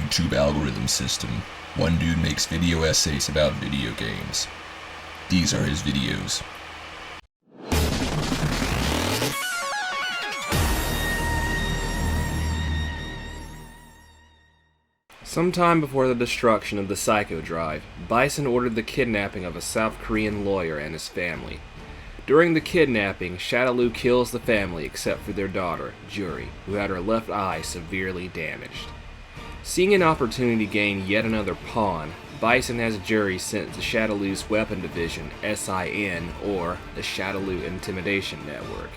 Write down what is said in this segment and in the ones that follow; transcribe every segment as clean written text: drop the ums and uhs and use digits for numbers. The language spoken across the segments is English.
YouTube algorithm system, one dude makes video essays about video games. These are his videos. Sometime before the destruction of the Saikyo Drive, Bison ordered the kidnapping of a South Korean lawyer and his family. During the kidnapping, Shadaloo kills the family except for their daughter, Juri, who had her left eye severely damaged. Seeing an opportunity to gain yet another pawn, Bison has Juri sent to Shadaloo's weapon division, S.I.N, or the Shadaloo Intimidation Network.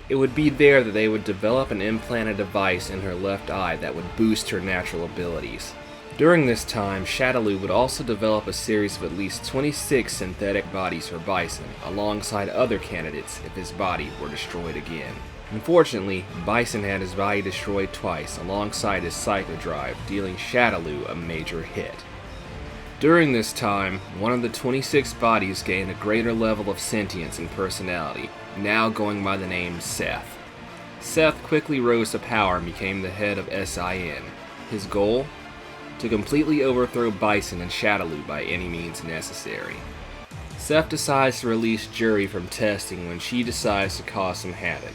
It would be there that they would develop and implant a device in her left eye that would boost her natural abilities. During this time, Shadaloo would also develop a series of at least 26 synthetic bodies for Bison, alongside other candidates if his body were destroyed again. Unfortunately, Bison had his body destroyed twice alongside his Saikyo Drive, dealing Shadaloo a major hit. During this time, one of the 26 bodies gained a greater level of sentience and personality, now going by the name Seth. Seth quickly rose to power and became the head of S.I.N. His goal? To completely overthrow Bison and Shadaloo by any means necessary. Seth decides to release Juri from testing when she decides to cause some havoc.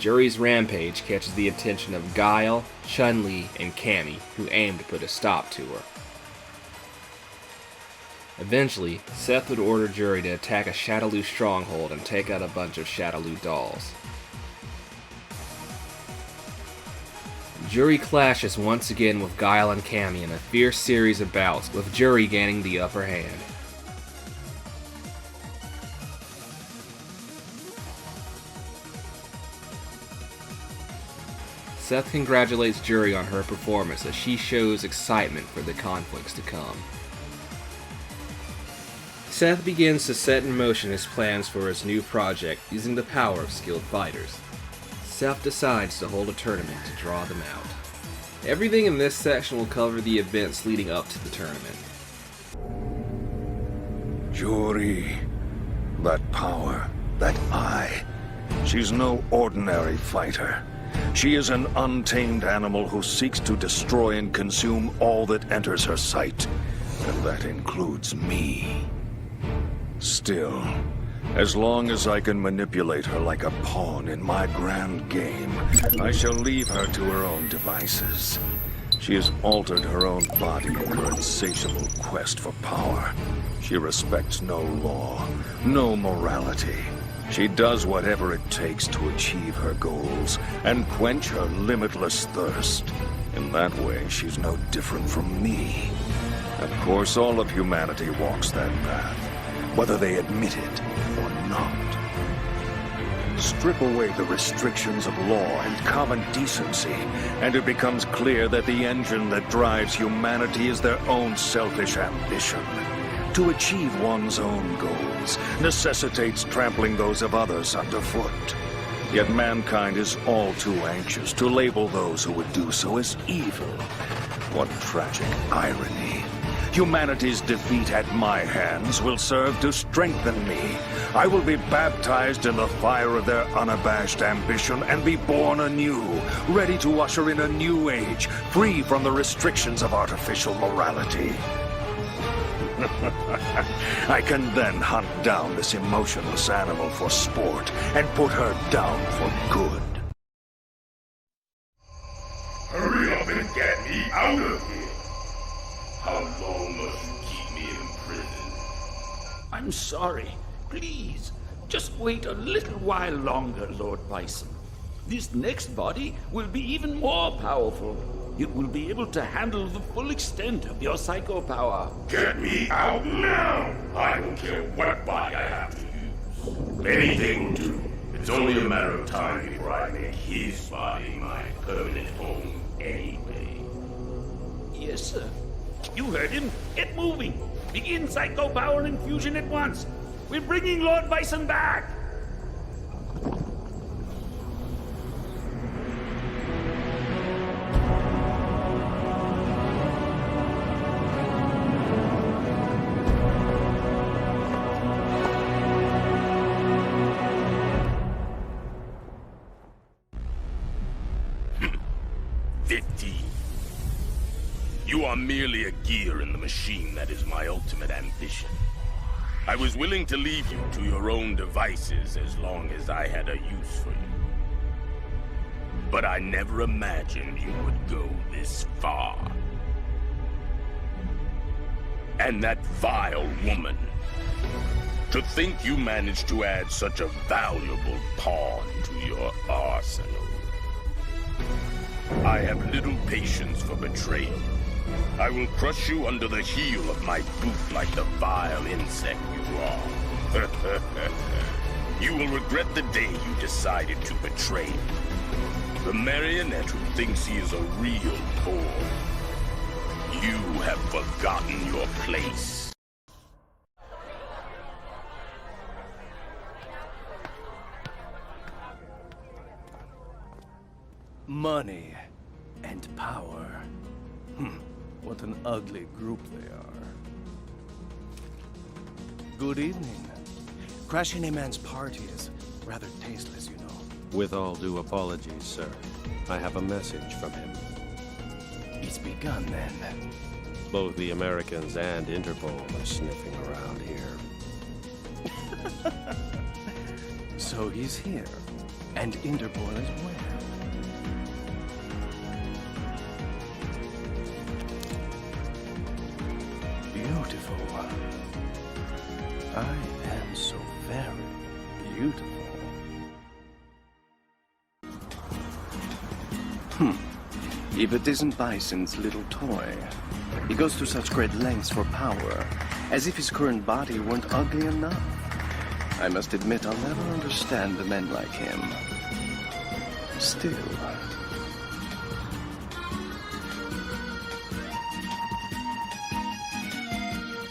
Juri's rampage catches the attention of Guile, Chun Li, and Cammy, who aim to put a stop to her. Eventually, Seth would order Juri to attack a Shadaloo stronghold and take out a bunch of Shadaloo dolls. Juri clashes once again with Guile and Cammy in a fierce series of bouts, with Juri gaining the upper hand. Seth congratulates Juri on her performance as she shows excitement for the conflicts to come. Seth begins to set in motion his plans for his new project using the power of skilled fighters. Seth decides to hold a tournament to draw them out. Everything in this section will cover the events leading up to the tournament. Juri, that power, that eye, she's no ordinary fighter. She is an untamed animal who seeks to destroy and consume all that enters her sight, and that includes me. Still, as long as I can manipulate her like a pawn in my grand game, I shall leave her to her own devices. She has altered her own body in her insatiable quest for power. She respects no law, no morality. She does whatever it takes to achieve her goals and quench her limitless thirst. In that way, she's no different from me. Of course, all of humanity walks that path, whether they admit it or not. Strip away the restrictions of law and common decency, and it becomes clear that the engine that drives humanity is their own selfish ambition. To achieve one's own goals necessitates trampling those of others underfoot. Yet mankind is all too anxious to label those who would do so as evil. What tragic irony. Humanity's defeat at my hands will serve to strengthen me. I will be baptized in the fire of their unabashed ambition and be born anew, ready to usher in a new age, free from the restrictions of artificial morality. I can then hunt down this emotionless animal for sport and put her down for good. Hurry up and get me out of here! How long must you keep me in prison? I'm sorry. Please, just wait a little while longer, Lord Bison. This next body will be even more powerful. It will be able to handle the full extent of your psycho power. Get me out now! I don't care what body I have to use. Anything will do. It's only a matter of time before I make his body my permanent home anyway. Yes, sir. You heard him. Get moving. Begin psycho power infusion at once. We're bringing Lord Bison back. 15. You are merely a gear in the machine that is my ultimate ambition. I was willing to leave you to your own devices as long as I had a use for you. But I never imagined you would go this far. And that vile woman. To think you managed to add such a valuable pawn to your arsenal. I have little patience for betrayal. I will crush you under the heel of my boot like the vile insect you are. You will regret the day you decided to betray me. The marionette who thinks he is a real pawn. You have forgotten your place. Money and power. What an ugly group they are. Good evening. Crashing a man's party is rather tasteless, you know. With all due apologies, sir. I have a message from him. It's begun then. Both the Americans and Interpol are sniffing around here. So he's here. And Interpol is where? Beautiful. I am so very beautiful. If it isn't Bison's little toy, he goes to such great lengths for power, as if his current body weren't ugly enough. I must admit I'll never understand men like him. Still...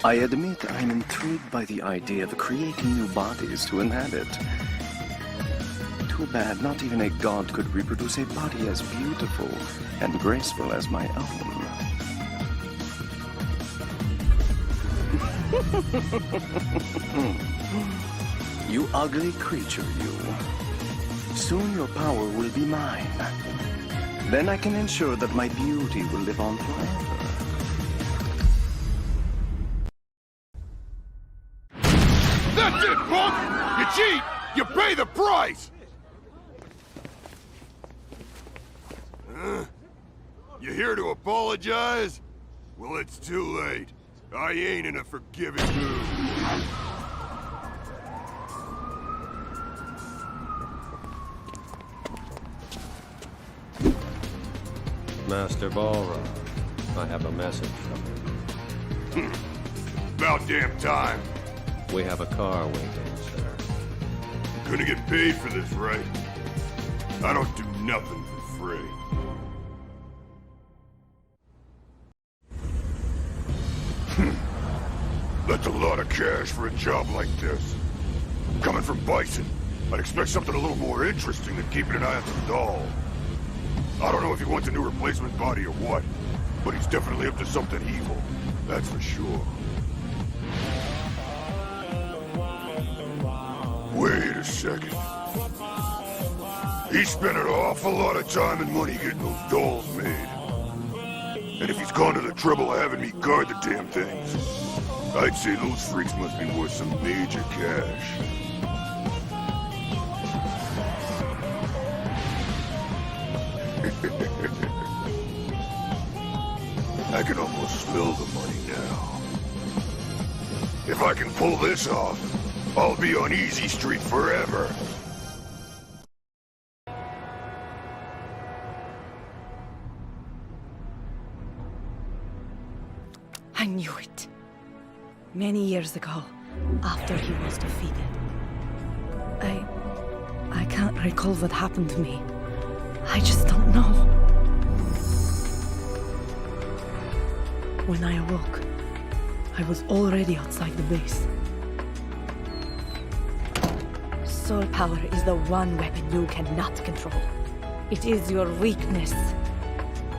I admit I'm intrigued by the idea of creating new bodies to inhabit. Too bad not even a god could reproduce a body as beautiful and graceful as my own. You ugly creature, you. Soon your power will be mine. Then I can ensure that my beauty will live on forever. That's it, punk! You cheat, you pay the price! You here to apologize? Well, it's too late. I ain't in a forgiving mood. Master Balrog, I have a message from him. About damn time. We have a car waiting, sir. Gonna get paid for this, right? I don't do nothing for free. That's a lot of cash for a job like this. Coming from Bison, I'd expect something a little more interesting than keeping an eye on some doll. I don't know if he wants a new replacement body or what, but he's definitely up to something evil. That's for sure. Wait a second. He spent an awful lot of time and money getting those dolls made. And if he's gone to the trouble of having me guard the damn things, I'd say those freaks must be worth some major cash. I can almost smell the money now. If I can pull this off, I'll be on Easy Street forever. I knew it. Many years ago, after he was defeated. I can't recall what happened to me. I just don't know. When I awoke, I was already outside the base. Soul power is the one weapon you cannot control. It is your weakness,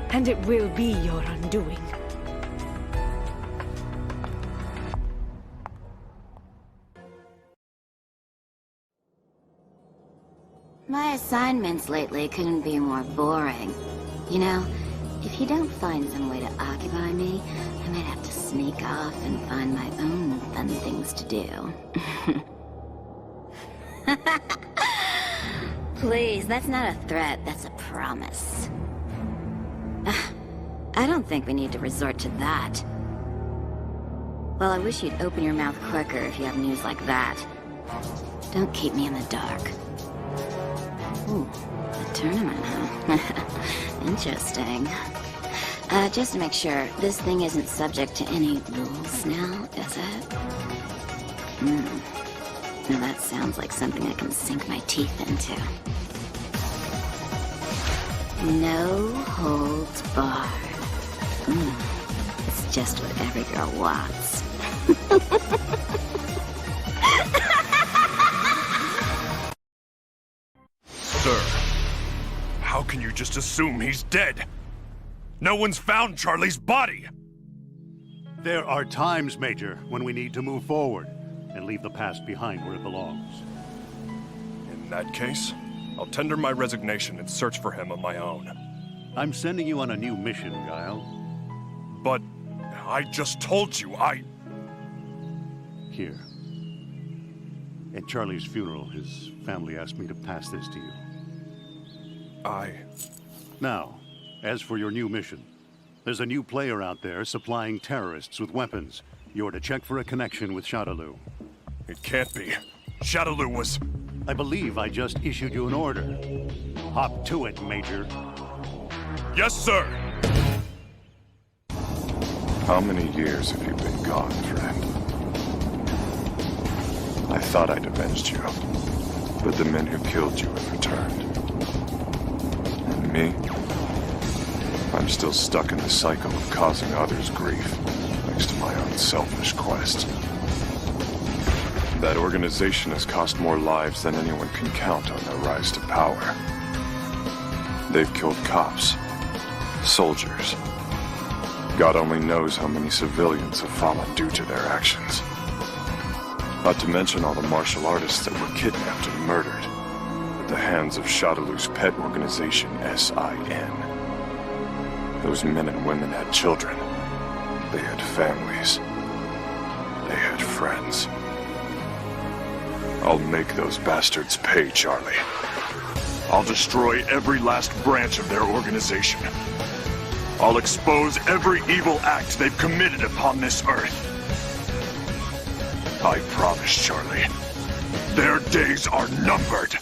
and it will be your undoing. My assignments lately couldn't be more boring. You know, If you don't find some way to occupy me, I might have to sneak off and find my own fun things to do. Please, that's not a threat, that's a promise. I don't think we need to resort to that. Well, I wish you'd open your mouth quicker if you have news like that. Don't keep me in the dark. Ooh, a tournament, huh? Interesting. Just to make sure, this thing isn't subject to any rules now, is it? Now that sounds like something I can sink my teeth into. No holds barred. It's just what every girl wants. Sir, how can you just assume he's dead? No one's found Charlie's body! There are times, Major, when we need to move forward and leave the past behind where it belongs. In that case, I'll tender my resignation and search for him on my own. I'm sending you on a new mission, Guile. But I just told you, Here. At Charlie's funeral, his family asked me to pass this to you. Now, as for your new mission, there's a new player out there supplying terrorists with weapons. You're to check for a connection with Shadaloo. It can't be. Shadaloo was... I believe I just issued you an order. Hop to it, Major. Yes, sir! How many years have you been gone, friend? I thought I'd avenged you, but the men who killed you have returned. And me? I'm still stuck in the cycle of causing others grief, thanks to my own selfish quest. That organization has cost more lives than anyone can count on their rise to power. They've killed cops, soldiers. God only knows how many civilians have fallen due to their actions. Not to mention all the martial artists that were kidnapped and murdered at the hands of Shadaloo's pet organization, S.I.N. Those men and women had children. They had families. They had friends. I'll make those bastards pay, Charlie. I'll destroy every last branch of their organization. I'll expose every evil act they've committed upon this earth. I promise, Charlie. Their days are numbered.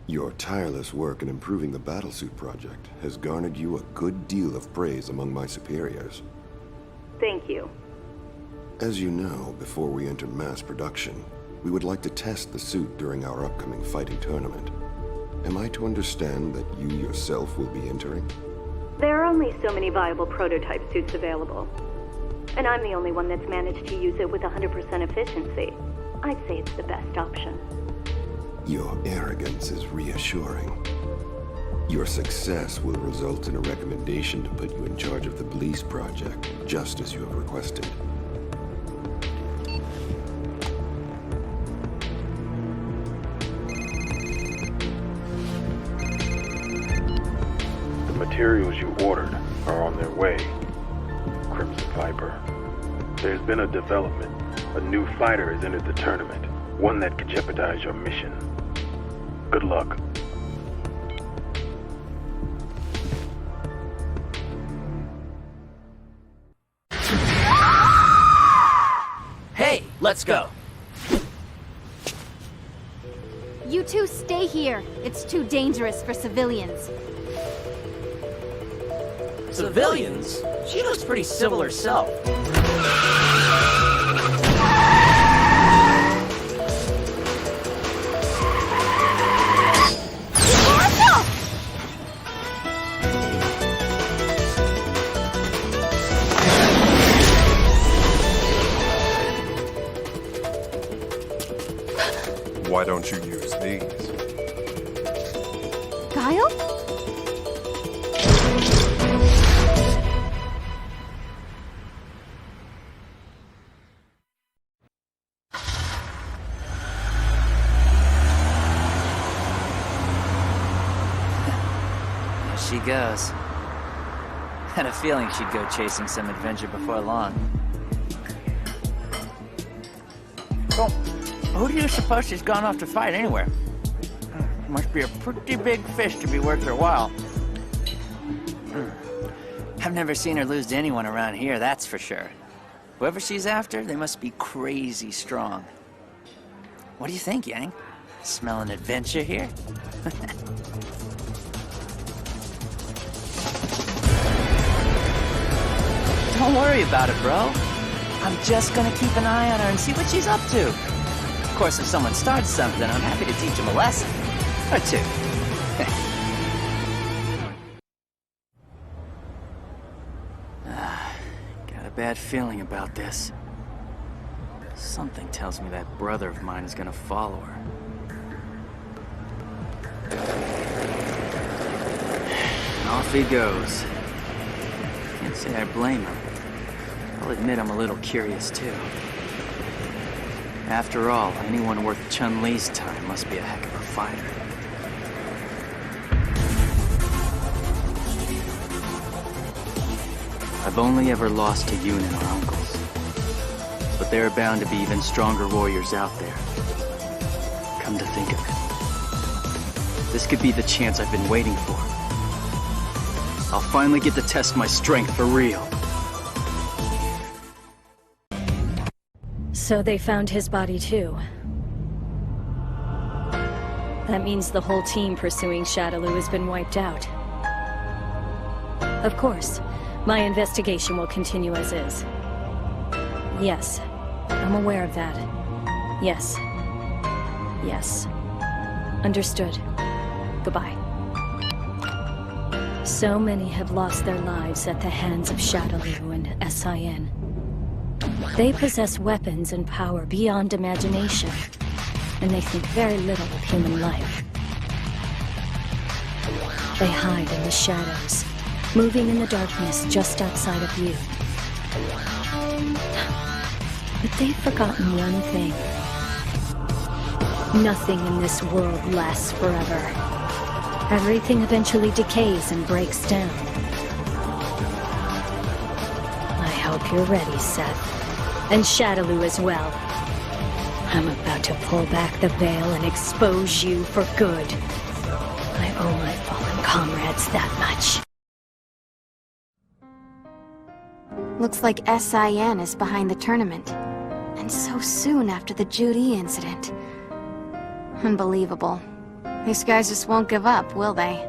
Your tireless work in improving the battlesuit project has garnered you a good deal of praise among my superiors. Thank you. As you know, before we enter mass production, we would like to test the suit during our upcoming fighting tournament. Am I to understand that you yourself will be entering? There are only so many viable prototype suits available. And I'm the only one that's managed to use it with 100% efficiency. I'd say it's the best option. Your arrogance is reassuring. Your success will result in a recommendation to put you in charge of the police project, just as you have requested. The materials you ordered are on their way, Crimson Viper. There's been a development. A new fighter has entered the tournament, one that could jeopardize your mission. Good luck. Hey, let's go. You two stay here. It's too dangerous for civilians. Civilians? She looks pretty civil herself. Why don't you use these? Guile? She goes. Had a feeling she'd go chasing some adventure before long. Well, who do you suppose she's gone off to fight anywhere? Must be a pretty big fish to be worth her while. I've never seen her lose to anyone around here, that's for sure. Whoever she's after, they must be crazy strong. What do you think, Yang? Smell an adventure here? Don't worry about it, bro. I'm just gonna keep an eye on her and see what she's up to. Of course, if someone starts something, I'm happy to teach them a lesson. Or two. Got a bad feeling about this. Something tells me that brother of mine is gonna follow her. And off he goes. Can't say I blame him. I'll admit I'm a little curious too. After all, anyone worth Chun Li's time must be a heck of a fighter. I've only ever lost to Yoon and our uncles. But there are bound to be even stronger warriors out there. Come to think of it, this could be the chance I've been waiting for. I'll finally get to test my strength for real. So they found his body too. That means the whole team pursuing Shadaloo has been wiped out. Of course, my investigation will continue as is. Yes, I'm aware of that. Yes. Yes. Understood. Goodbye. So many have lost their lives at the hands of Shadaloo and S.I.N. They possess weapons and power beyond imagination, and they think very little of human life. They hide in the shadows, moving in the darkness just outside of view. But they've forgotten one thing. Nothing in this world lasts forever. Everything eventually decays and breaks down. I hope you're ready, Seth. And Shadaloo as well. I'm about to pull back the veil and expose you for good. I owe my fallen comrades that much. Looks like S.I.N. is behind the tournament. And so soon after the Juri incident. Unbelievable. These guys just won't give up, will they?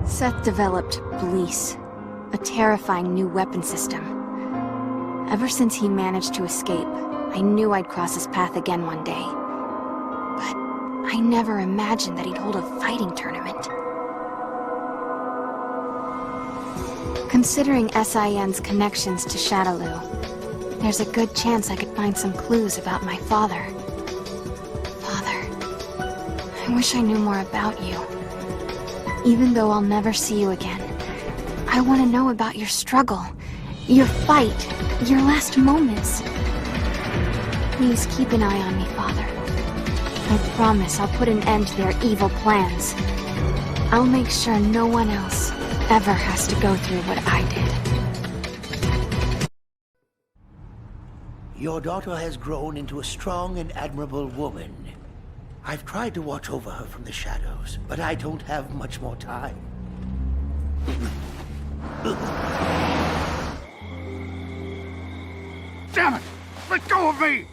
Seth developed Blease, a terrifying new weapon system. Ever since he managed to escape, I knew I'd cross his path again one day. But I never imagined that he'd hold a fighting tournament. Considering S.I.N.'s connections to Shadaloo, there's a good chance I could find some clues about my father. Father, I wish I knew more about you. Even though I'll never see you again, I want to know about your struggle, your fight, your last moments. Please keep an eye on me, Father. I promise I'll put an end to their evil plans. I'll make sure no one else ever has to go through what I did. Your daughter has grown into a strong and admirable woman. I've tried to watch over her from the shadows, but I don't have much more time. Damn it! Let go of me!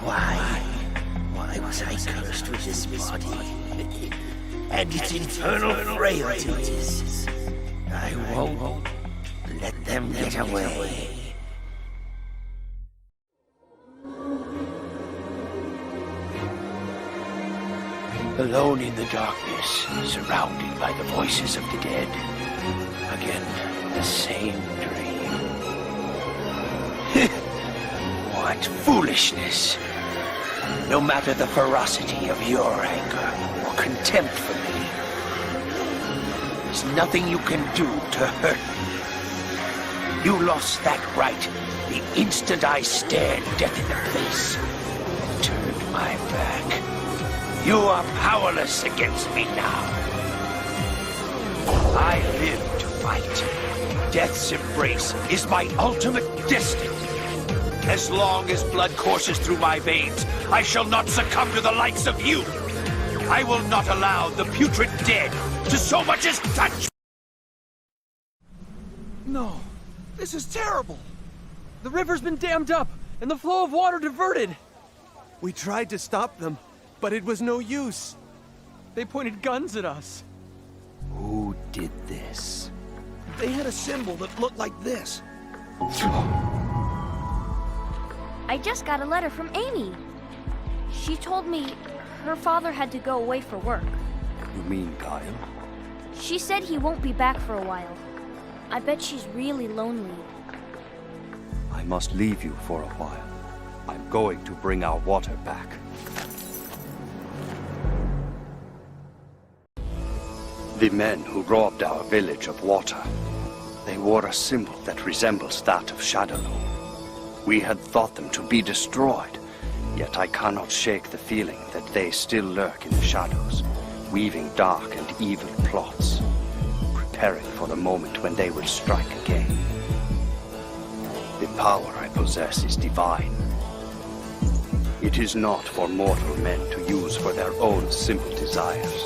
Why was I cursed with this body? And its infernal frailties. I won't let them get away. Alone in the darkness, surrounded by the voices of the dead. Again, the same dream. What foolishness! No matter the ferocity of your anger or contempt for me, there's nothing you can do to hurt me. You lost that right the instant I stared death in the face. my back. You are powerless against me now. I live to fight. Death's embrace is my ultimate destiny. As long as blood courses through my veins, I shall not succumb to the likes of you. I will not allow the putrid dead to so much as touch. No, this is terrible. The river's been dammed up, and the flow of water diverted. We tried to stop them, but it was no use. They pointed guns at us. Who did this? They had a symbol that looked like this. I just got a letter from Amy. She told me her father had to go away for work. You mean Guile? She said he won't be back for a while. I bet she's really lonely. I must leave you for a while. I'm going to bring our water back. The men who robbed our village of water, they wore a symbol that resembles that of Shadaloo. We had thought them to be destroyed, yet I cannot shake the feeling that they still lurk in the shadows, weaving dark and evil plots, preparing for the moment when they will strike again. The power I possess is divine. It is not for mortal men to use for their own simple desires.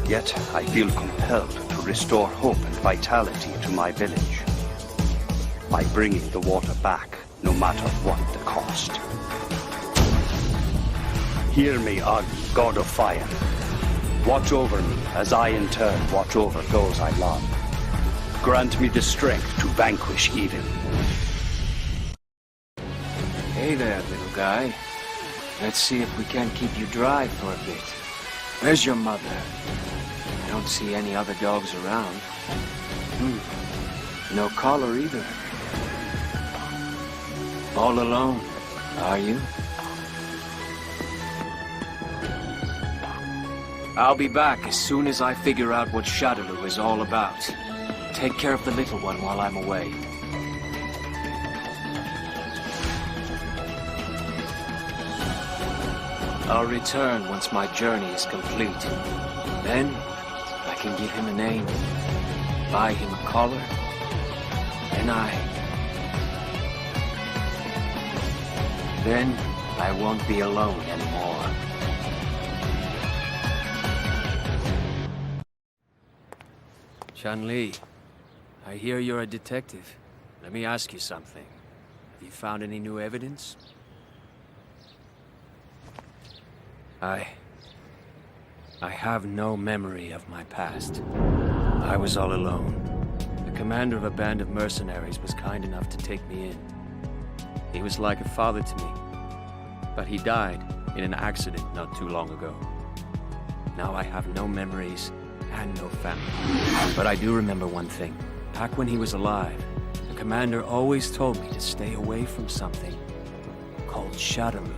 Yet I feel compelled to restore hope and vitality to my village by bringing the water back, no matter what the cost. Hear me, Og, God of Fire. Watch over me as I in turn watch over those I love. Grant me the strength to vanquish evil. Hey there, little guy. Let's see if we can't keep you dry for a bit. Where's your mother? I don't see any other dogs around. No collar either. All alone, are you? I'll be back as soon as I figure out what Shadaloo is all about. Take care of the little one while I'm away. I'll return once my journey is complete. Then, I can give him a name, buy him a collar, and Then, I won't be alone anymore. Chun Li, I hear you're a detective. Let me ask you something. Have you found any new evidence? I have no memory of my past. I was all alone. The commander of a band of mercenaries was kind enough to take me in. He was like a father to me, but he died in an accident not too long ago. Now I have no memories and no family. But I do remember one thing. Back when he was alive, the commander always told me to stay away from something called Shadaloo.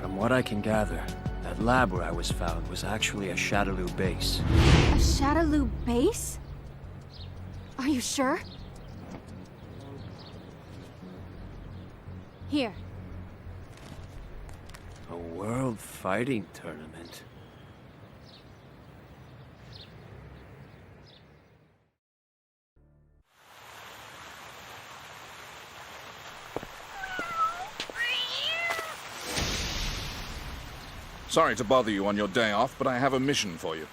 From what I can gather, that lab where I was found was actually a Shadaloo base. A Shadaloo base? Are you sure? Here. A world fighting tournament. Sorry to bother you on your day off, but I have a mission for you.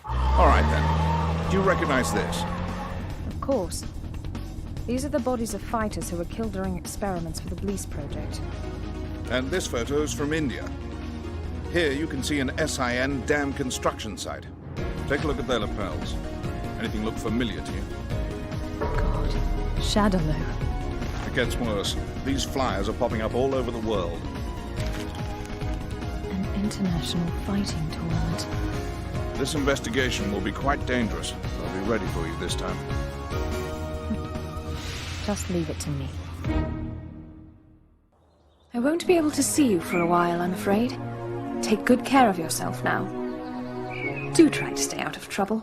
All right then. Do you recognize this? Of course. These are the bodies of fighters who were killed during experiments for the Bleach project. And this photo is from India. Here you can see an S.I.N. dam construction site. Take a look at their lapels. Anything look familiar to you? God. Shadaloo. It gets worse. These flyers are popping up all over the world. An international fighting tournament. This investigation will be quite dangerous. I'll be ready for you this time. Just leave it to me. I won't be able to see you for a while, I'm afraid. Take good care of yourself now. Do try to stay out of trouble.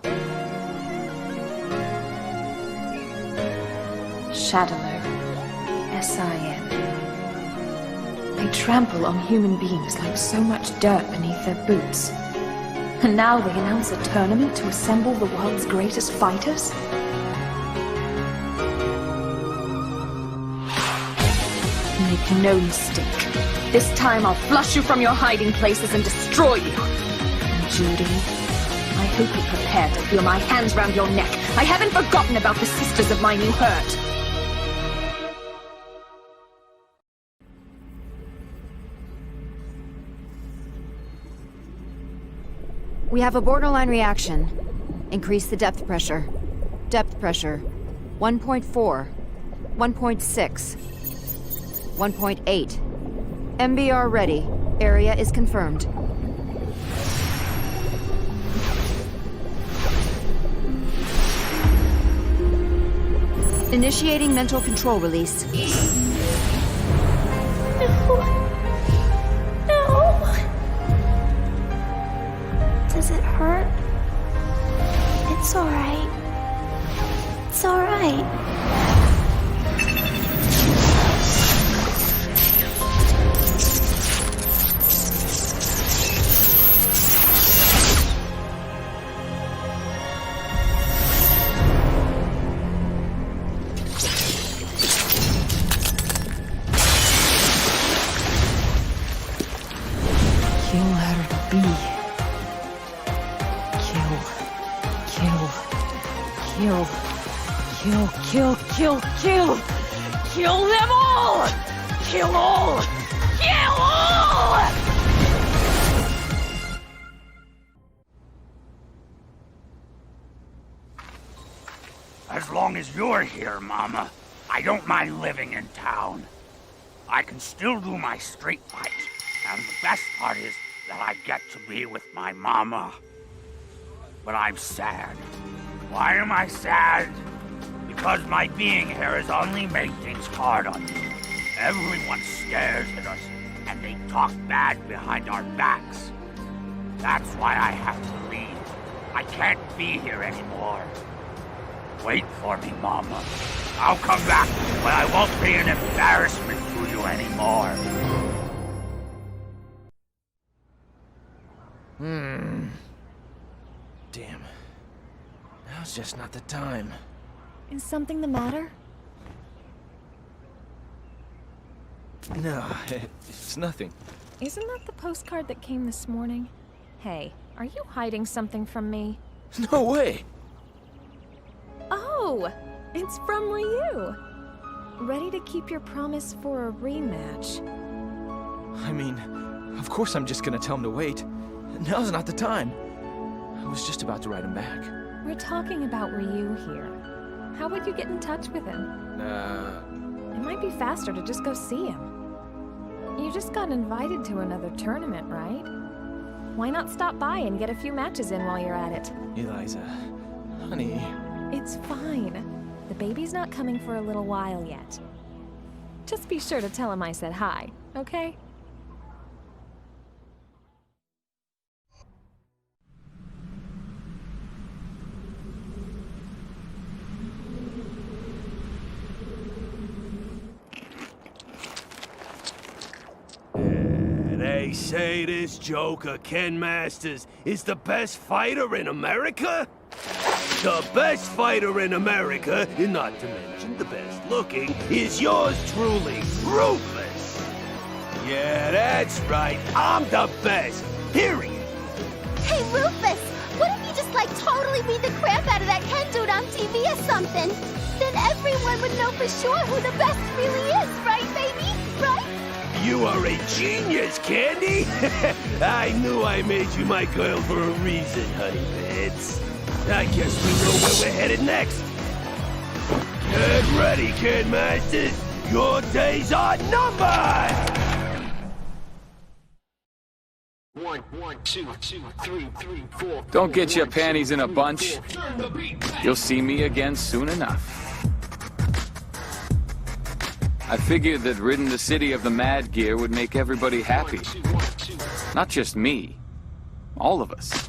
Shadaloo. S.I.N. They trample on human beings like so much dirt beneath their boots. And now they announce a tournament to assemble the world's greatest fighters? Make no mistake. This time I'll flush you from your hiding places and destroy you. And Judy, I hope you're prepared to feel my hands round your neck. I haven't forgotten about the sisters of my new hurt. We have a borderline reaction. Increase the depth pressure. Depth pressure. 1.4. 1.6. 1.8. MBR ready. Area is confirmed. Initiating mental control release. No. Does it hurt? It's alright. It's alright. Kill! Kill them all! Kill all! Kill all! As long as you're here, Mama, I don't mind living in town. I can still do my street fight, and the best part is that I get to be with my Mama. But I'm sad. Why am I sad? Because my being here has only made things hard on me. Everyone stares at us, and they talk bad behind our backs. That's why I have to leave. I can't be here anymore. Wait for me, Mama. I'll come back, but I won't be an embarrassment to you anymore. Damn. Now's just not the time. Is something the matter? No, it's nothing. Isn't that the postcard that came this morning? Hey, are you hiding something from me? No way! Oh! It's from Ryu! Ready to keep your promise for a rematch. I mean, of course I'm just gonna tell him to wait. Now's not the time. I was just about to write him back. We're talking about Ryu here. How would you get in touch with him? It might be faster to just go see him. You just got invited to another tournament, right? Why not stop by and get a few matches in while you're at it? Eliza, honey... It's fine. The baby's not coming for a little while yet. Just be sure to tell him I said hi, okay? They say this joker, Ken Masters, is the best fighter in America? The best fighter in America, and not to mention the best looking, is yours truly, Rufus! Yeah, that's right, I'm the best, period! Hey, Rufus! What if you just, totally beat the crap out of that Ken dude on TV or something? Then everyone would know for sure who the best really is, right, baby? Right? You are a genius, Candy! I knew I made you my girl for a reason, honey bits. I guess we know where we're headed next. Get ready, Kid Masters! Your days are numbered! 1, 2, 3, 4. Don't get your panties in a bunch. You'll see me again soon enough. I figured that ridding the city of the Mad Gear would make everybody happy. Not just me. All of us.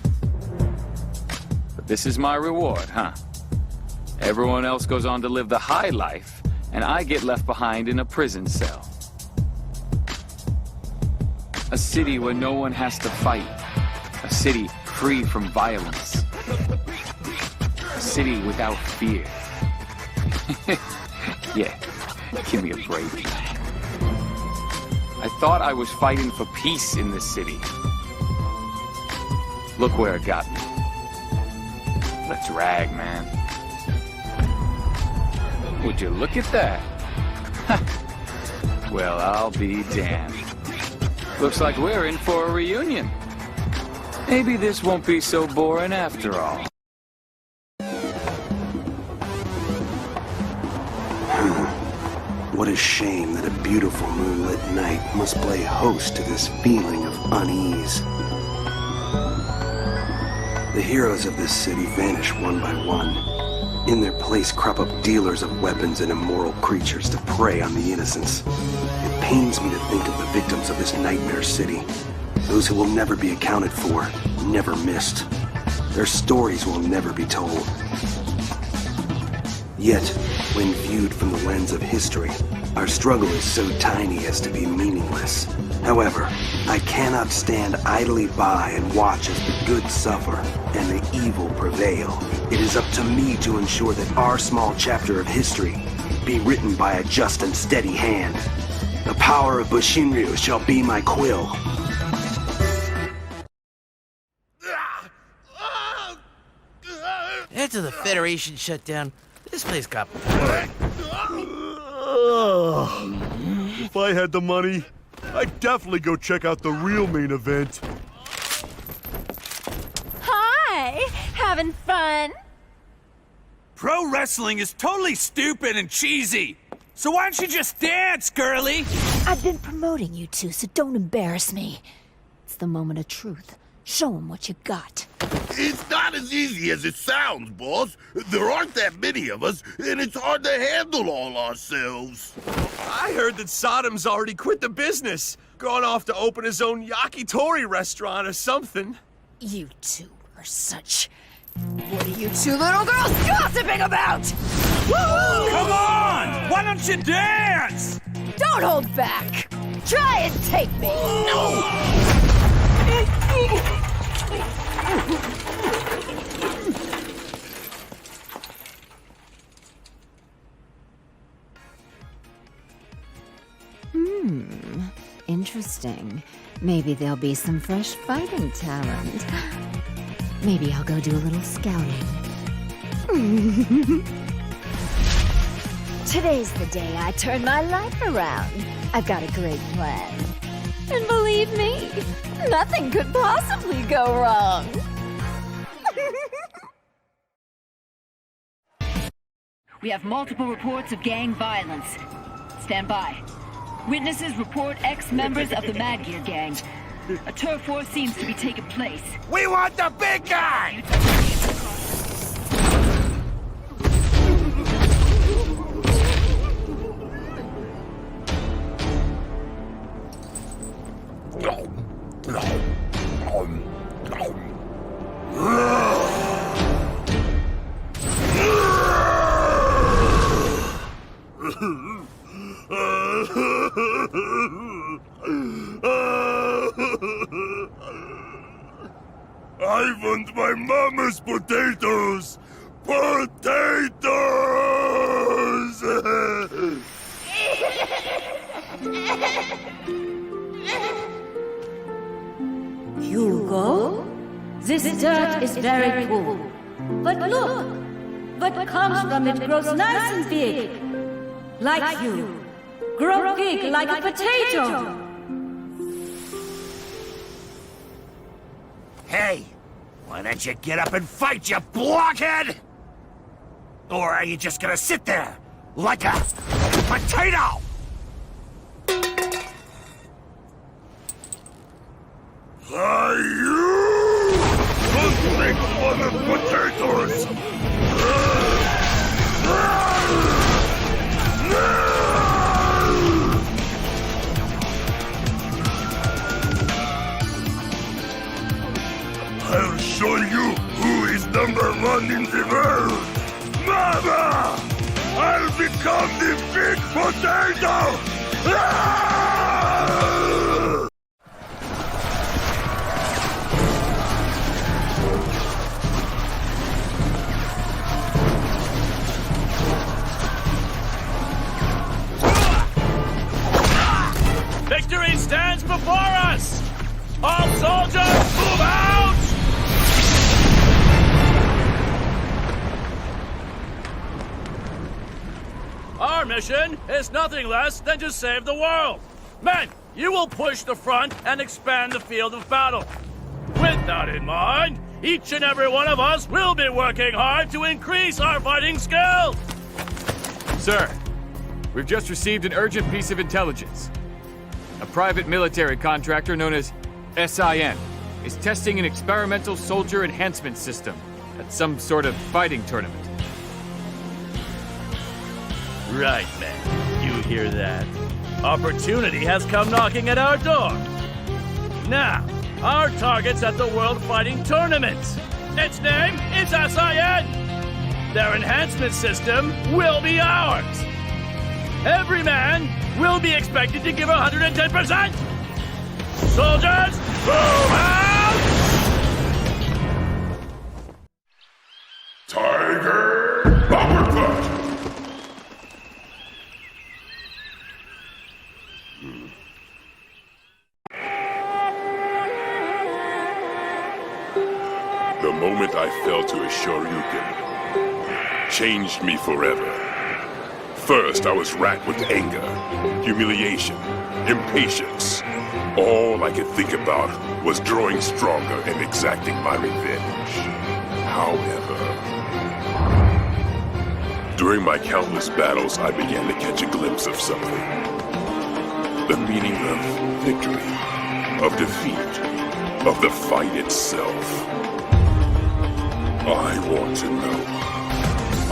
But this is my reward, huh? Everyone else goes on to live the high life, and I get left behind in a prison cell. A city where no one has to fight. A city free from violence. A city without fear. Yeah, give me a break. I thought I was fighting for peace in this city. Look where it got me. What a drag, man. Would you look at that? Well, I'll be damned. Looks like we're in for a reunion. Maybe this won't be so boring after all. What a shame that a beautiful moonlit night must play host to this feeling of unease. The heroes of this city vanish one by one. In their place crop up dealers of weapons and immoral creatures to prey on the innocents. It pains me to think of the victims of this nightmare city. Those who will never be accounted for, never missed. Their stories will never be told. Yet, when viewed from the lens of history, our struggle is so tiny as to be meaningless. However, I cannot stand idly by and watch as the good suffer and the evil prevail. It is up to me to ensure that our small chapter of history be written by a just and steady hand. The power of Bushinryu shall be my quill. After the Federation shut down, this place got boring. If I had the money, I'd definitely go check out the real main event. Hi! Having fun? Pro wrestling is totally stupid and cheesy. So why don't you just dance, girly? I've been promoting you two, so don't embarrass me. It's the moment of truth. Show them what you got. It's not as easy as it sounds, boss. There aren't that many of us, and it's hard to handle all ourselves. I heard that Saddam's already quit the business. Gone off to open his own yakitori restaurant or something. You two are such... What are you two little girls gossiping about? Woo! Come on! Why don't you dance? Don't hold back! Try and take me! No! Interesting. Maybe there'll be some fresh fighting talent. Maybe I'll go do a little scouting. Today's the day I turn my life around. I've got a great plan. And believe me, nothing could possibly go wrong. We have multiple reports of gang violence. Stand by. Witnesses report ex-members of the Mad Gear gang. A turf war seems to be taking place. We want the big guy! I want my mama's potatoes! Potatoes! Hugo? This dirt is very cool. But look! What comes from it grows nice and big. Like you. Grow big like a potato. Hey, why don't you get up and fight, you blockhead? Or are you just gonna sit there like a potato? Are you? Let's make fun of potatoes! I'll show you who is #1 in the world! Mama! I'll become the big potato! Our mission is nothing less than to save the world. Men, you will push the front and expand the field of battle. With that in mind, each and every one of us will be working hard to increase our fighting skills. Sir, we've just received an urgent piece of intelligence. A private military contractor known as S.I.N. is testing an experimental soldier enhancement system at some sort of fighting tournament. Right, man. You hear that? Opportunity has come knocking at our door. Now, our target's at the World Fighting Tournament. Its name is S.I.N. Their enhancement system will be ours. Every man will be expected to give 110%. Soldiers, move out! Tiger uppercut! The moment I fell to a Shoryuken changed me forever. First, I was racked with anger, humiliation, impatience. All I could think about was growing stronger and exacting my revenge. However, during my countless battles, I began to catch a glimpse of something. The meaning of victory, of defeat, of the fight itself. I want to know.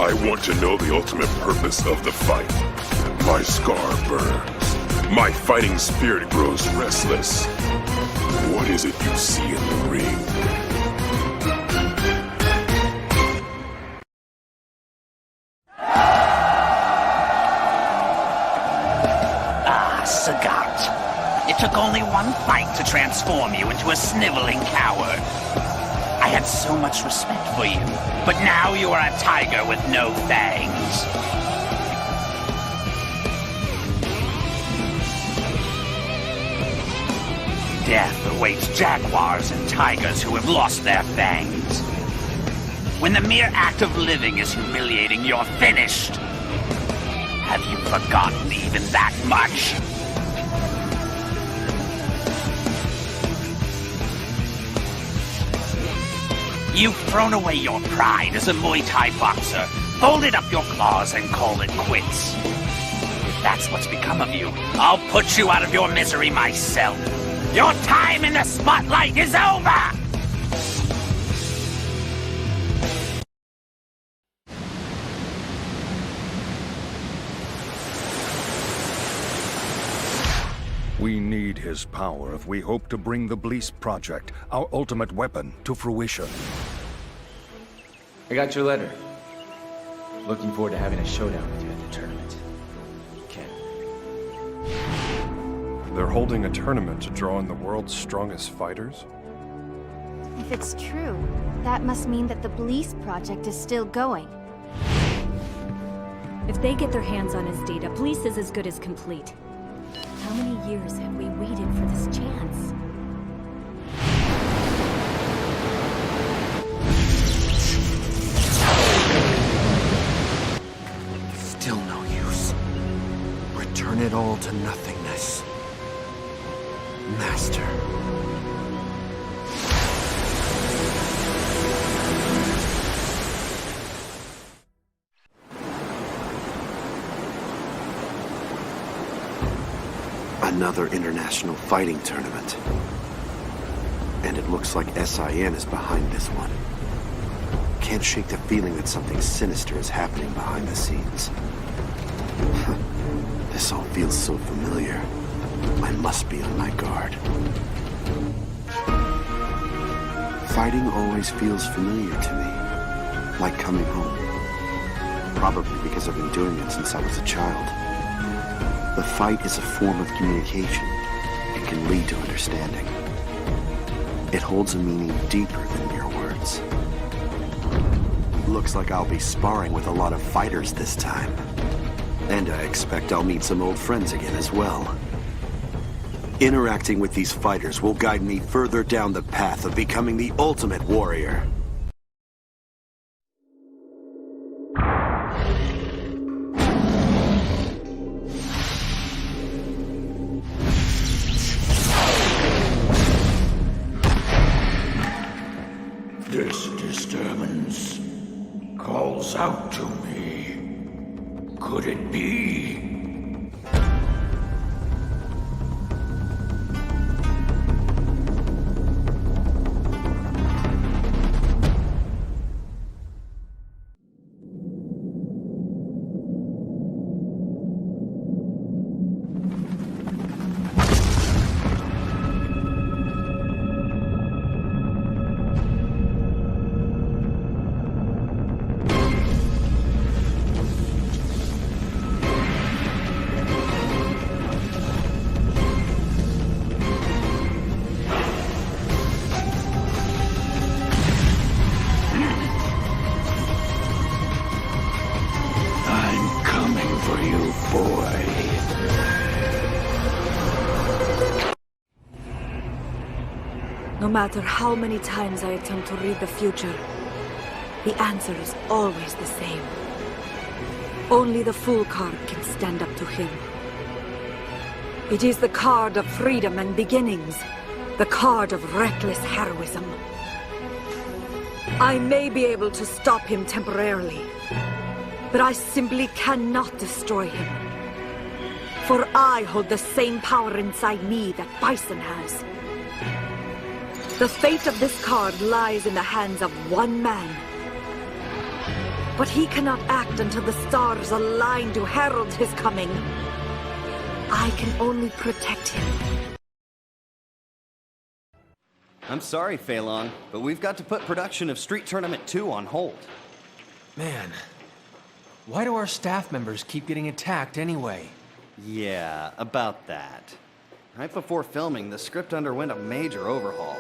I want to know the ultimate purpose of the fight. My scar burns. My fighting spirit grows restless. What is it you see in the ring? Sagat. It took only one fight to transform you into a sniveling coward. I had so much respect for you, but now you are a tiger with no fangs. Death awaits jaguars and tigers who have lost their fangs. When the mere act of living is humiliating, you're finished. Have you forgotten even that much? You've thrown away your pride as a Muay Thai boxer, folded up your claws and called it quits. If that's what's become of you, I'll put you out of your misery myself. Your time in the spotlight is over! We need his power if we hope to bring the Bleast Project, our ultimate weapon, to fruition. I got your letter. Looking forward to having a showdown with you at the tournament. Ken. They're holding a tournament to draw in the world's strongest fighters? If it's true, that must mean that the Bleast Project is still going. If they get their hands on his data, Bleast is as good as complete. How many years have we waited for this chance? Still no use. Return it all to nothingness. Master. Another international fighting tournament. And it looks like S.I.N. is behind this one. Can't shake the feeling that something sinister is happening behind the scenes. This all feels so familiar. I must be on my guard. Fighting always feels familiar to me. Like coming home. Probably because I've been doing it since I was a child. The fight is a form of communication. It can lead to understanding. It holds a meaning deeper than mere words. Looks like I'll be sparring with a lot of fighters this time. And I expect I'll meet some old friends again as well. Interacting with these fighters will guide me further down the path of becoming the ultimate warrior. could it be? No matter how many times I attempt to read the future, the answer is always the same. Only the Fool card can stand up to him. It is the card of freedom and beginnings, the card of reckless heroism. I may be able to stop him temporarily, but I simply cannot destroy him. For I hold the same power inside me that Bison has. The fate of this card lies in the hands of one man. But he cannot act until the stars align to herald his coming. I can only protect him. I'm sorry, Fei Long, but we've got to put production of Street Tournament 2 on hold. Man, why do our staff members keep getting attacked anyway? Yeah, about that. Right before filming, the script underwent a major overhaul.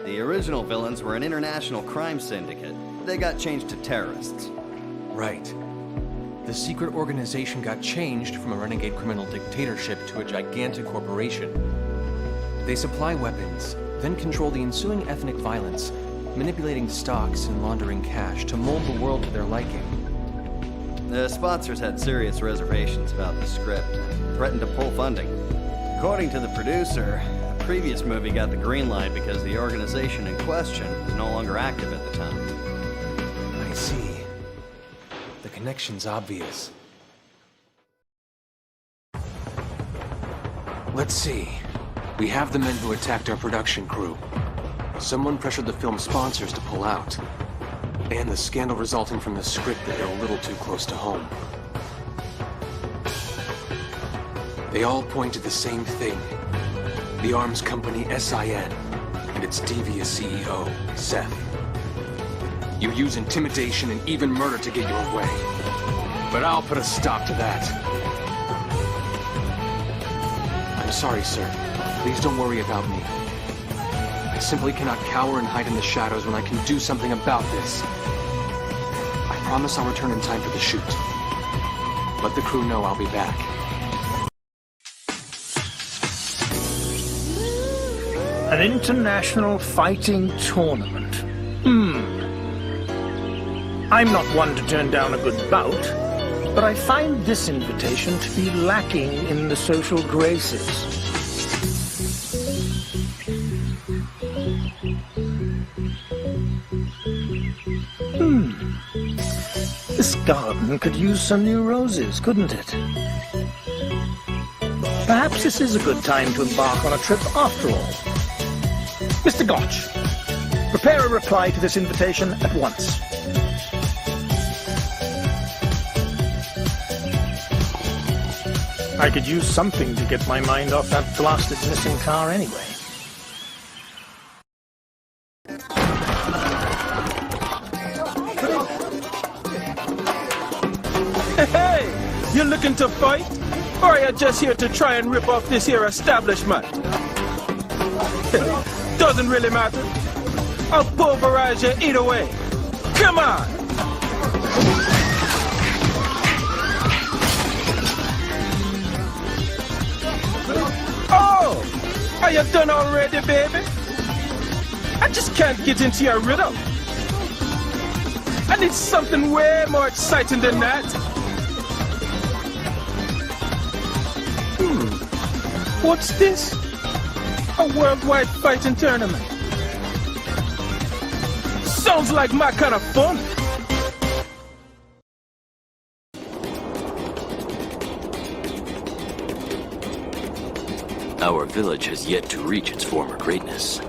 The original villains were an international crime syndicate. They got changed to terrorists. Right. The secret organization got changed from a renegade criminal dictatorship to a gigantic corporation. They supply weapons, then control the ensuing ethnic violence, manipulating stocks and laundering cash to mold the world to their liking. The sponsors had serious reservations about the script, threatened to pull funding. According to the producer, the previous movie got the green light because the organization in question was no longer active at the time. I see. The connection's obvious. Let's see. We have the men who attacked our production crew. Someone pressured the film sponsors to pull out. And the scandal resulting from the script that hit a little too close to home. They all point to the same thing. The arms company S.I.N. and its devious CEO, Seth. You use intimidation and even murder to get your way. But I'll put a stop to that. I'm sorry, sir. Please don't worry about me. I simply cannot cower and hide in the shadows when I can do something about this. I promise I'll return in time for the shoot. Let the crew know I'll be back. An international fighting tournament. I'm not one to turn down a good bout, but I find this invitation to be lacking in the social graces. This garden could use some new roses, couldn't it? Perhaps this is a good time to embark on a trip after all. Mr. Gotch, prepare a reply to this invitation at once. I could use something to get my mind off that blasted missing car anyway. Hey! You looking to fight? Or are you just here to try and rip off this here establishment? Doesn't really matter. I'll pulverize you either way. Come on! Oh! Are you done already, baby? I just can't get into your rhythm. I need something way more exciting than that. What's this? A worldwide fighting tournament. Sounds like my kind of fun. Our village has yet to reach its former greatness.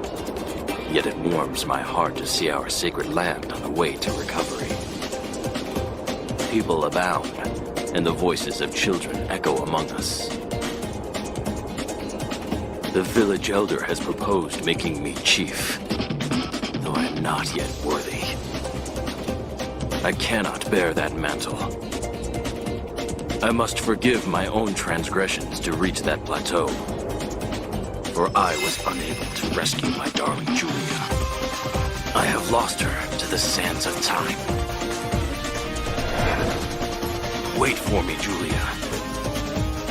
Yet it warms my heart to see our sacred land on the way to recovery. People abound, and the voices of children echo among us. The village elder has proposed making me chief, though I am not yet worthy. I cannot bear that mantle. I must forgive my own transgressions to reach that plateau, for I was unable to rescue my darling Julia. I have lost her to the sands of time. Wait for me, Julia.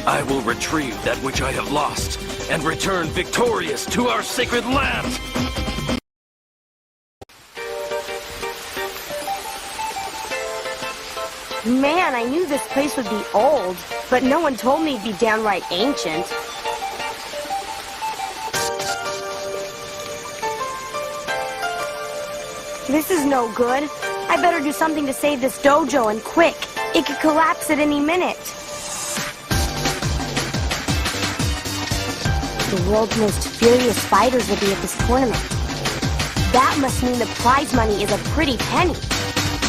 I will retrieve that which I have lost and return victorious to our sacred land! Man, I knew this place would be old, but no one told me it'd be downright ancient. This is no good. I better do something to save this dojo, and quick. It could collapse at any minute. The world's most furious fighters will be at this tournament. That must mean the prize money is a pretty penny.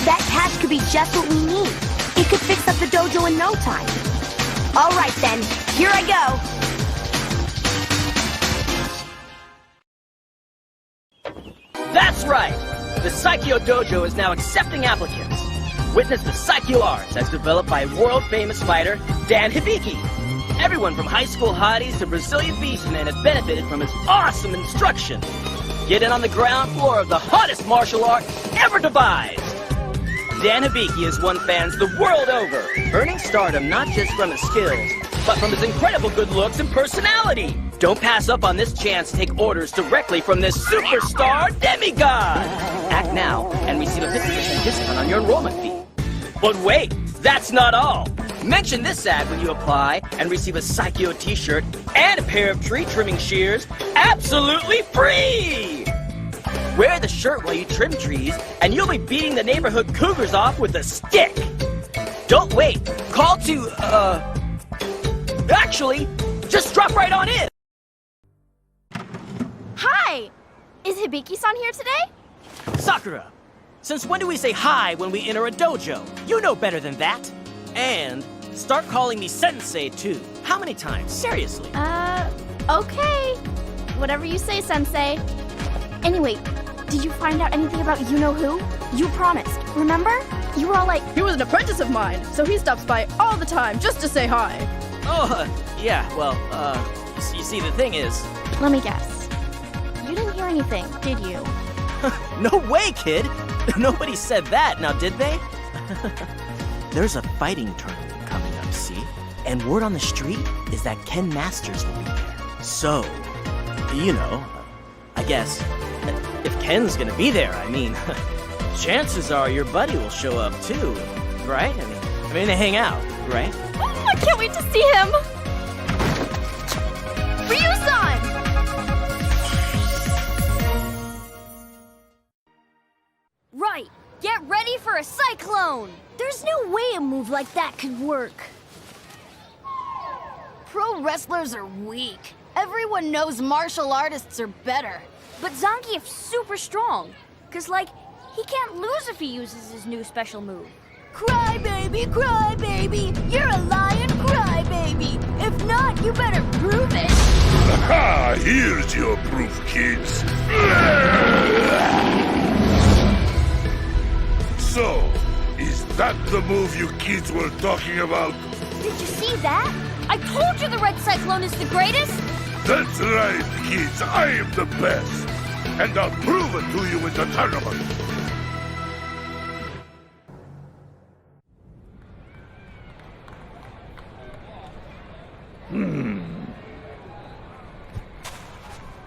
That cash could be just what we need. It could fix up the dojo in no time. All right then, here I go. That's right! The Saikyo dojo is now accepting applicants. Witness the Saikyo arts as developed by world-famous fighter Dan Hibiki. Everyone from high school hotties to Brazilian beastmen have benefited from his awesome instruction. Get in on the ground floor of the hottest martial art ever devised. Dan Hibiki has won fans the world over, earning stardom not just from his skills, but from his incredible good looks and personality. Don't pass up on this chance to take orders directly from this superstar demigod! Act now and receive a 50% discount on your enrollment fee. But wait, that's not all! Mention this ad when you apply and receive a Saikyo t-shirt and a pair of tree trimming shears absolutely free! Wear the shirt while you trim trees, and you'll be beating the neighborhood cougars off with a stick! Don't wait! Call to, actually, just drop right on in! Hi! Is Hibiki-san here today? Sakura, since when do we say hi when we enter a dojo? You know better than that! And start calling me Sensei, too. How many times? Seriously. Okay. Whatever you say, Sensei. Anyway, did you find out anything about you-know-who? You promised, remember? You were all like... He was an apprentice of mine, so he stops by all the time just to say hi. Oh, yeah, well, you see, the thing is... Let me guess. You didn't hear anything, did you? No way, kid! Nobody said that, now did they? There's a fighting tournament coming up, see? And word on the street is that Ken Masters will be there. So, you know, I guess, if Ken's gonna be there, I mean, chances are your buddy will show up too, right? I mean, they hang out, right? Oh, I can't wait to see him! Ryu-san! Right! Get ready for a cyclone! There's no way a move like that could work. Pro wrestlers are weak. Everyone knows martial artists are better. But Zangeif's super strong. Cause, like, he can't lose if he uses his new special move. Cry baby, you're a lion, cry baby. If not, you better prove it. Aha! Here's your proof, kids. So, is that the move you kids were talking about? Did you see that? I told you the Red Cyclone is the greatest! That's right, kids. I am the best. And I'll prove it to you in the tournament.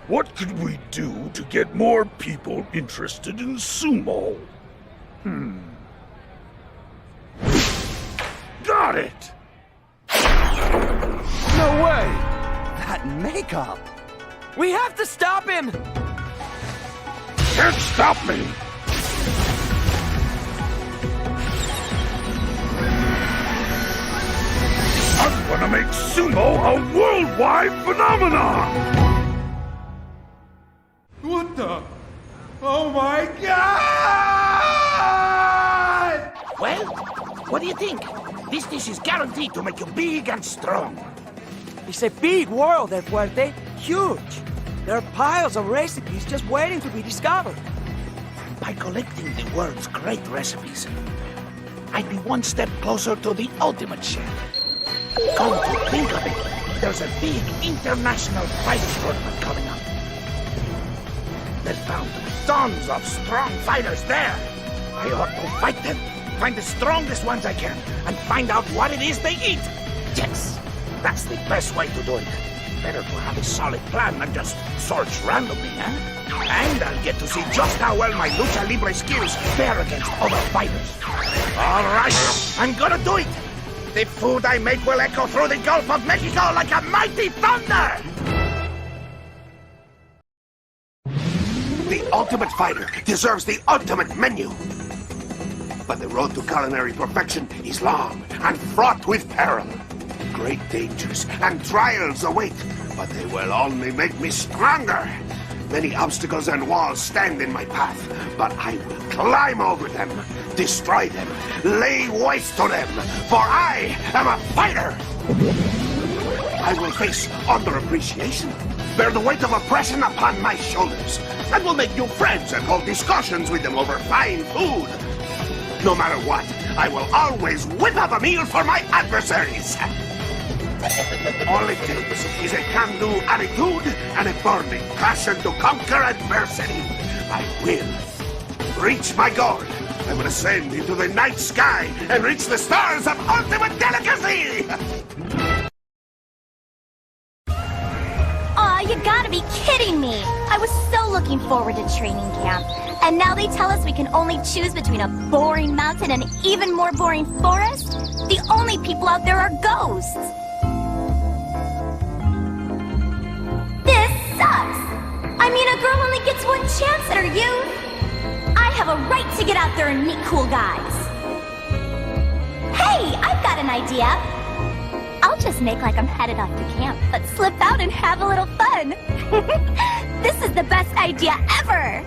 What could we do to get more people interested in sumo? Got it! No way! That makeup! We have to stop him! Can't stop me! I'm gonna make sumo a worldwide phenomenon! What the? Oh my god! Well, what do you think? This dish is guaranteed to make you big and strong. It's a big world, El Fuerte. Huge. There are piles of recipes just waiting to be discovered. By collecting the world's great recipes, I'd be one step closer to the ultimate chef. Come to think of it, there's a big international fighting tournament coming up. They found tons of strong fighters there. I ought to fight them, find the strongest ones I can, and find out what it is they eat. Yes, that's the best way to do it. Better to have a solid plan than just search randomly, huh? And I'll get to see just how well my lucha libre skills fare against other fighters. All right, I'm gonna do it. The food I make will echo through the Gulf of Mexico like a mighty thunder. The ultimate fighter deserves the ultimate menu. But the road to culinary perfection is long and fraught with peril. Great dangers and trials await, but they will only make me stronger. Many obstacles and walls stand in my path, but I will climb over them, destroy them, lay waste to them, for I am a fighter! I will face underappreciation, bear the weight of oppression upon my shoulders, and will make new friends and hold discussions with them over fine food. No matter what, I will always whip up a meal for my adversaries. All it takes is a can-do attitude and a burning passion to conquer adversity. I will reach my goal. I will ascend into the night sky and reach the stars of ultimate delicacy! Aw, you gotta be kidding me! I was so looking forward to training camp. And now they tell us we can only choose between a boring mountain and an even more boring forest? The only people out there are ghosts! This sucks! I mean, a girl only gets one chance at her youth! I have a right to get out there and meet cool guys! Hey, I've got an idea! I'll just make like I'm headed off to camp, but slip out and have a little fun! This is the best idea ever!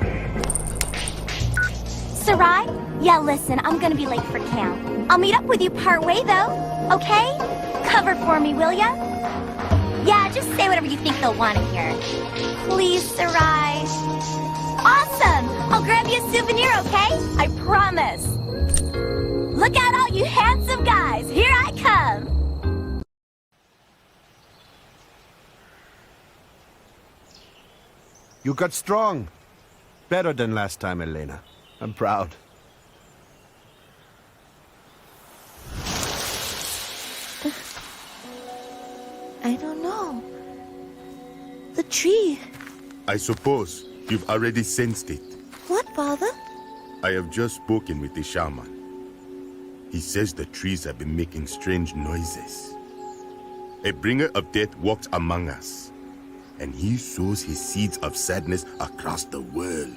Sarai? Yeah, listen, I'm gonna be late for camp. I'll meet up with you part way, though, okay? Cover for me, will ya? Yeah, just say whatever you think they'll want to hear. Please, Sarai. Awesome! I'll grab you a souvenir, okay? I promise. Look out, all you handsome guys! Here I come! You got strong. Better than last time, Elena. I'm proud. I don't know. The tree. I suppose you've already sensed it. What, Father? I have just spoken with the shaman. He says the trees have been making strange noises. A bringer of death walks among us, and he sows his seeds of sadness across the world.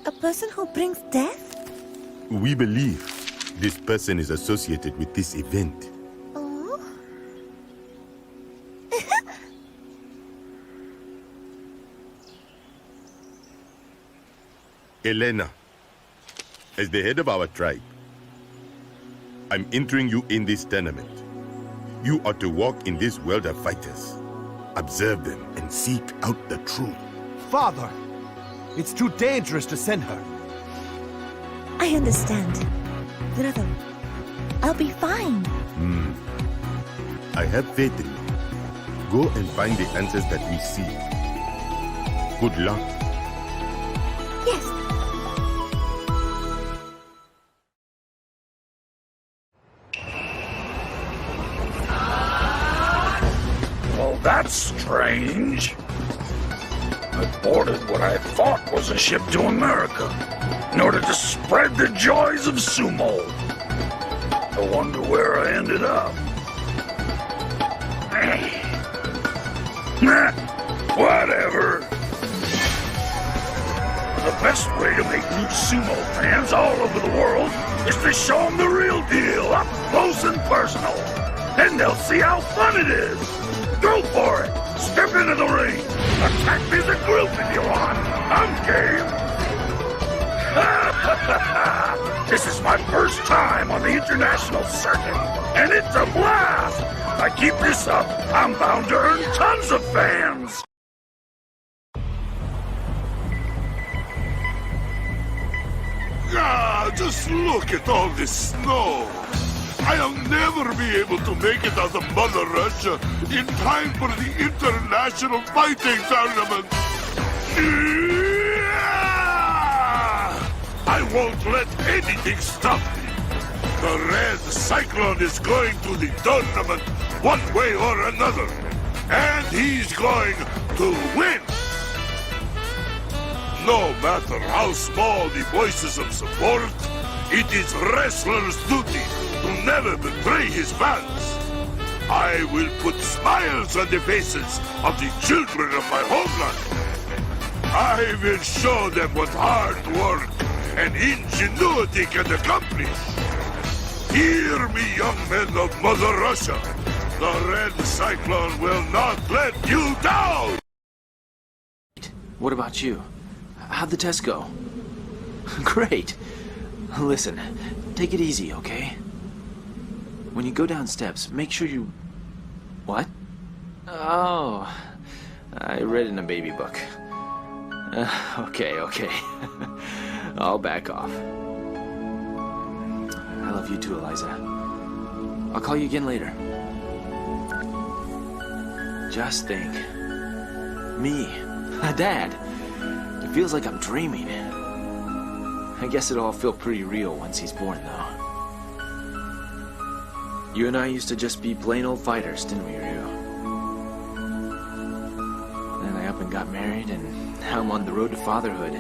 A person who brings death? We believe this person is associated with this event. Oh? Elena, as the head of our tribe, I'm entering you in this tournament. You are to walk in this world of fighters, observe them, and seek out the truth. Father! It's too dangerous to send her. I understand. Brother, I'll be fine. I have faith in you. Go and find the answers that we seek. Good luck. Yes. Well, that's strange. I boarded what I thought was a ship to America in order to spread the joys of sumo. I wonder where I ended up. Nah, whatever. The best way to make new sumo fans all over the world is to show them the real deal, up close and personal. And they'll see how fun it is. Go for it. Step into the ring. Attack me as a group if you want. I'm game. This is my first time on the international circuit, and it's a blast. If I keep this up, I'm bound to earn tons of fans. Ah, just look at all this snow. I'll never be able to make it out of Mother Russia in time for the International Fighting Tournament. I won't let anything stop me. The Red Cyclone is going to the tournament one way or another. And he's going to win. No matter how small the voices of support, it is wrestler's duty to never betray his fans. I will put smiles on the faces of the children of my homeland. I will show them what hard work and ingenuity can accomplish. Hear me, young men of Mother Russia. The Red Cyclone will not let you down! What about you? How'd the test go? Great. Listen, take it easy, okay? When you go down steps, make sure you... What? Oh, I read in a baby book. Okay. I'll back off. I love you too, Eliza. I'll call you again later. Just think. Me, a dad. It feels like I'm dreaming. I guess it'll all feel pretty real once he's born, though. You and I used to just be plain old fighters, didn't we, Ryu? Then I up and got married, and now I'm on the road to fatherhood.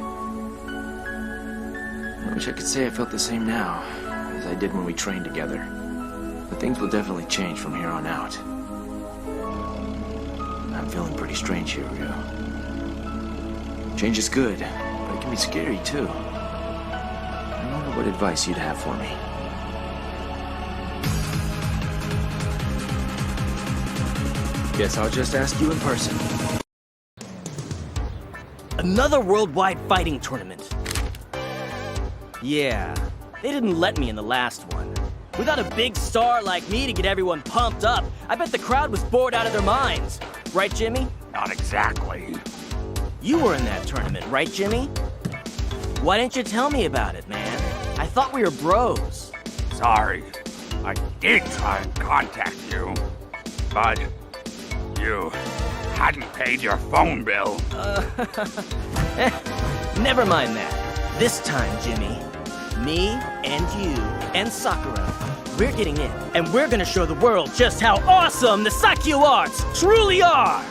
I wish I could say I felt the same now as I did when we trained together. But things will definitely change from here on out. I'm feeling pretty strange here, Ryu. Change is good, but it can be scary, too. I wonder what advice you'd have for me. Guess I'll just ask you in person. Another worldwide fighting tournament. Yeah, they didn't let me in the last one. Without a big star like me to get everyone pumped up, I bet the crowd was bored out of their minds. Right, Jimmy? Not exactly. You were in that tournament, right, Jimmy? Why didn't you tell me about it, man? I thought we were bros. Sorry. I did try and contact you, but you hadn't paid your phone bill. Never mind that. This time, Jimmy, me and you and Sakura, we're getting in, and we're gonna show the world just how awesome the Saikyo arts truly are!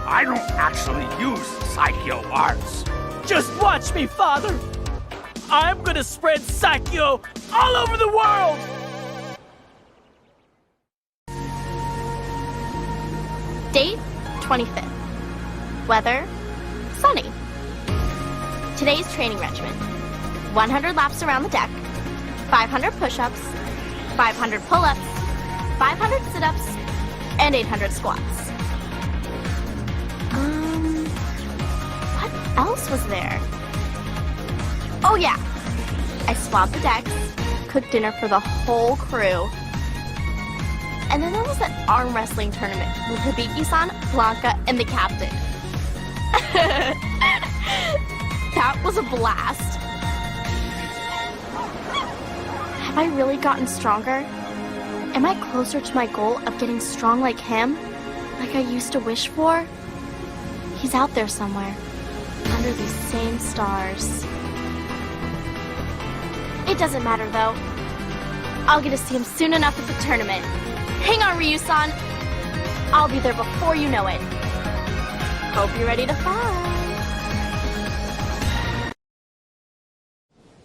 I don't actually use Saikyo arts. Just watch me, Father! I'm gonna spread Saikyo all over the world! Date, 25th. Weather, sunny. Today's training regimen. 100 laps around the deck, 500 push-ups, 500 pull-ups, 500 sit-ups, and 800 squats. What else was there? Oh yeah, I swabbed the decks, cooked dinner for the whole crew, and then there was that arm wrestling tournament with Hibiki-san, Blanka, and the captain. That was a blast. Have I really gotten stronger? Am I closer to my goal of getting strong like him? Like I used to wish for? He's out there somewhere, under these same stars. It doesn't matter though. I'll get to see him soon enough at the tournament. Hang on, Ryu-san. I'll be there before you know it. Hope you're ready to fight.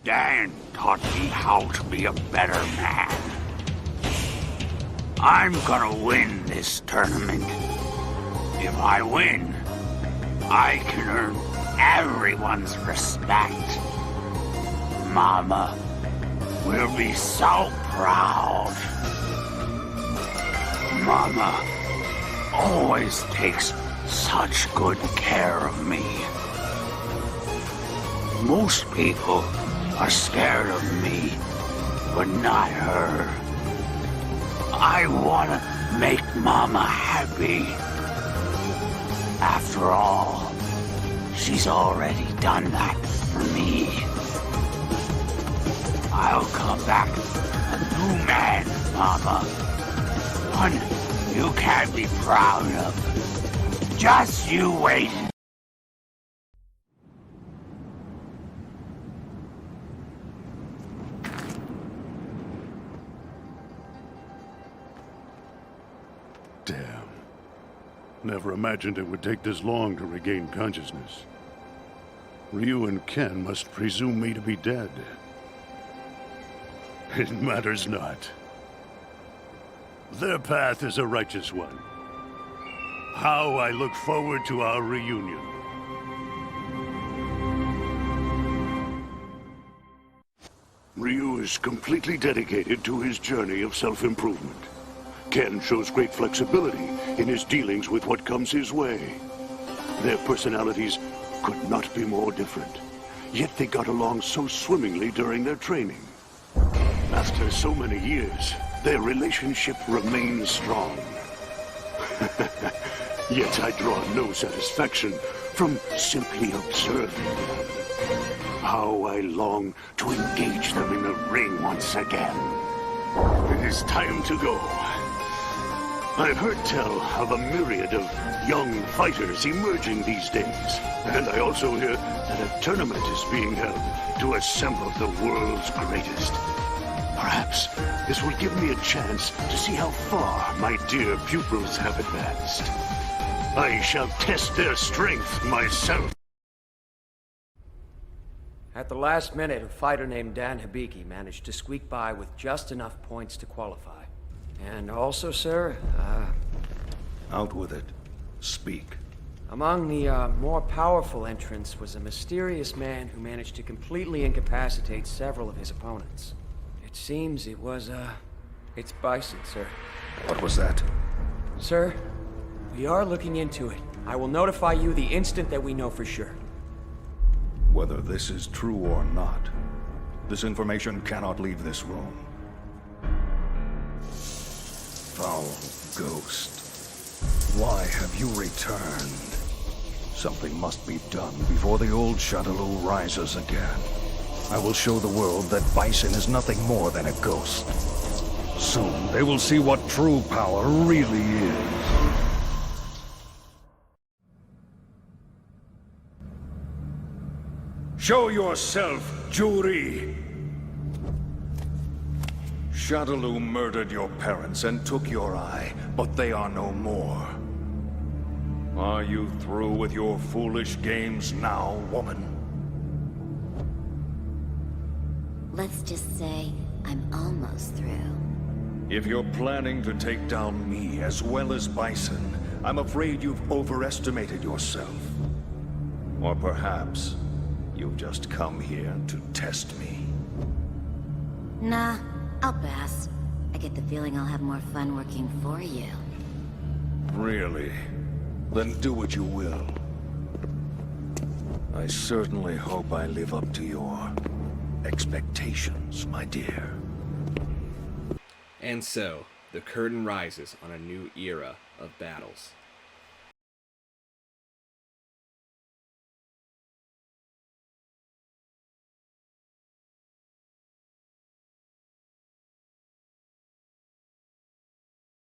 Dan taught me how to be a better man. I'm gonna win this tournament. If I win, I can earn everyone's respect. Mama will be so proud. Mama always takes such good care of me. Most people are scared of me, but not her. I want to make Mama happy. After all, she's already done that for me. I'll come back a new man, Mama. One you can be proud of. Just you wait. Damn. Never imagined it would take this long to regain consciousness. Ryu and Ken must presume me to be dead. It matters not. Their path is a righteous one. How I look forward to our reunion. Ryu is completely dedicated to his journey of self-improvement. Ken shows great flexibility in his dealings with what comes his way. Their personalities could not be more different, yet they got along so swimmingly during their training. After so many years, their relationship remains strong. Yet I draw no satisfaction from simply observing them. How I long to engage them in the ring once again. It is time to go. I've heard tell of a myriad of young fighters emerging these days, and I also hear that a tournament is being held to assemble the world's greatest. Perhaps this will give me a chance to see how far my dear pupils have advanced. I shall test their strength myself. At the last minute, a fighter named Dan Hibiki managed to squeak by with just enough points to qualify. And also, sir, Out with it. Speak. among the more powerful entrants was a mysterious man who managed to completely incapacitate several of his opponents. It seems it's Bison, sir. What was that? Sir, we are looking into it. I will notify you the instant that we know for sure. Whether this is true or not, this information cannot leave this room. Foul ghost. Why have you returned? Something must be done before the old Shadaloo rises again. I will show the world that Bison is nothing more than a ghost. Soon they will see what true power really is. Show yourself, Juri! Shadaloo murdered your parents and took your eye, but they are no more. Are you through with your foolish games now, woman? Let's just say I'm almost through. If you're planning to take down me as well as Bison, I'm afraid you've overestimated yourself. Or perhaps you've just come here to test me. Nah, I'll pass. I get the feeling I'll have more fun working for you. Really? Then do what you will. I certainly hope I live up to your expectations, my dear. And so, the curtain rises on a new era of battles.